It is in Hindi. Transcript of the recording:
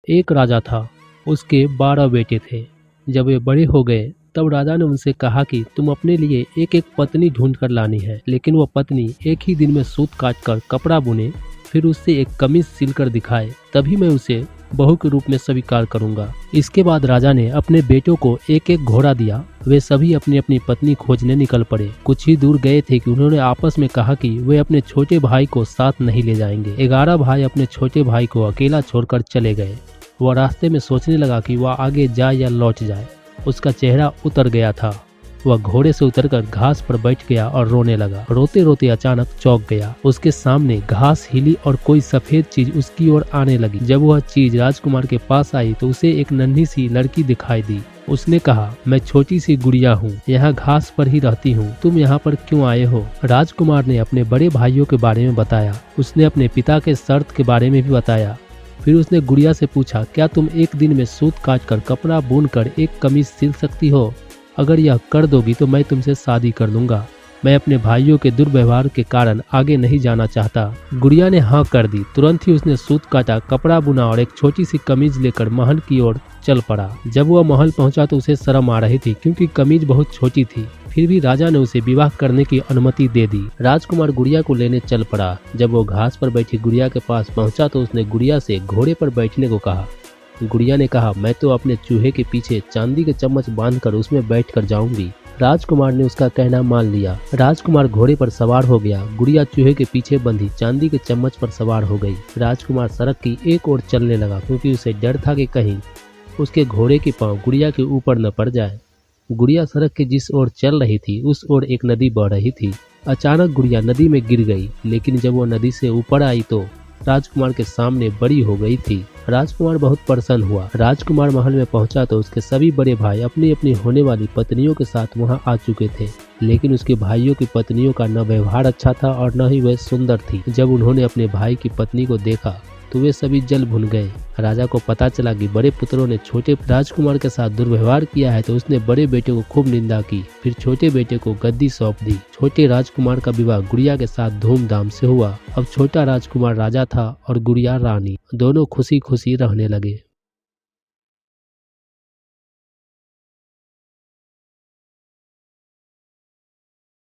एक राजा था, उसके 12 बेटे थे। जब वे बड़े हो गए तब राजा ने उनसे कहा कि तुम अपने लिए एक एक पत्नी ढूंढ कर लानी है, लेकिन वह पत्नी एक ही दिन में सूत काट कर कपड़ा बुने, फिर उससे एक कमीज सिलकर दिखाए, तभी मैं उसे बहू के रूप में स्वीकार करूंगा। इसके बाद राजा ने अपने बेटों को एक एक घोड़ा दिया। वे सभी अपनी अपनी पत्नी खोजने निकल पड़े। कुछ ही दूर गए थे कि उन्होंने आपस में कहा कि वे अपने छोटे भाई को साथ नहीं ले जाएंगे। 11 भाई अपने छोटे भाई को अकेला छोड़कर चले गए। वह रास्ते में सोचने लगा कि वह आगे जाए या लौट जाए। उसका चेहरा उतर गया था। वह घोड़े से उतरकर घास पर बैठ गया और रोने लगा। रोते रोते अचानक चौंक गया। उसके सामने घास हिली और कोई सफेद चीज उसकी ओर आने लगी। जब वह चीज राजकुमार के पास आई तो उसे एक नन्ही सी लड़की दिखाई दी। उसने कहा, मैं छोटी सी गुड़िया हूँ, यहाँ घास पर ही रहती हूँ, तुम यहाँ पर क्यों आए हो? राजकुमार ने अपने बड़े भाइयों के बारे में बताया। उसने अपने पिता के शर्त के बारे में भी बताया। फिर उसने गुड़िया से पूछा, क्या तुम एक दिन में सूत काट कर कपड़ा बुन कर एक कमीज सिल सकती हो? अगर यह कर दोगी तो मैं तुमसे शादी कर लूंगा। मैं अपने भाइयों के दुर्व्यवहार के कारण आगे नहीं जाना चाहता। गुड़िया ने हाँ कर दी। तुरंत ही उसने सूत काटा, कपड़ा बुना और एक छोटी सी कमीज लेकर महल की ओर चल पड़ा। जब वह महल पहुंचा तो उसे शर्म आ रही थी क्योंकि कमीज बहुत छोटी थी। फिर भी राजा ने उसे विवाह करने की अनुमति दे दी। राजकुमार गुड़िया को लेने चल पड़ा। जब वो घास पर बैठी गुड़िया के पास पहुंचा तो उसने गुड़िया से घोड़े पर बैठने को कहा। गुड़िया ने कहा, मैं तो अपने चूहे के पीछे चांदी के चम्मच बांधकर उसमें बैठकर जाऊंगी। राजकुमार ने उसका कहना मान लिया। राजकुमार घोड़े पर सवार हो गया। गुड़िया चूहे के पीछे बंधी चांदी के चम्मच पर सवार हो गई। राजकुमार सड़क की एक ओर चलने लगा क्योंकि उसे डर था कि कहीं उसके घोड़े की पांव गुड़िया के ऊपर न पड़ जाए। गुड़िया सड़क के जिस ओर चल रही थी उस ओर एक नदी बह रही थी। अचानक गुड़िया नदी में गिर गई, लेकिन जब वो नदी से ऊपर आई तो राजकुमार के सामने बड़ी हो गई थी। राजकुमार बहुत प्रसन्न हुआ। राजकुमार महल में पहुंचा तो उसके सभी बड़े भाई अपनी अपनी होने वाली पत्नियों के साथ वहां आ चुके थे, लेकिन उसके भाइयों की पत्नियों का न व्यवहार अच्छा था और न ही वह सुंदर थी। जब उन्होंने अपने भाई की पत्नी को देखा तो वे सभी जल भुन गए। राजा को पता चला कि बड़े पुत्रों ने छोटे राजकुमार के साथ दुर्व्यवहार किया है तो उसने बड़े बेटे को खूब निंदा की। फिर छोटे बेटे को गद्दी सौंप दी। छोटे राजकुमार का विवाह गुड़िया के साथ धूमधाम से हुआ। अब छोटा राजकुमार राजा था और गुड़िया रानी। दोनों खुशी खुशी रहने लगे।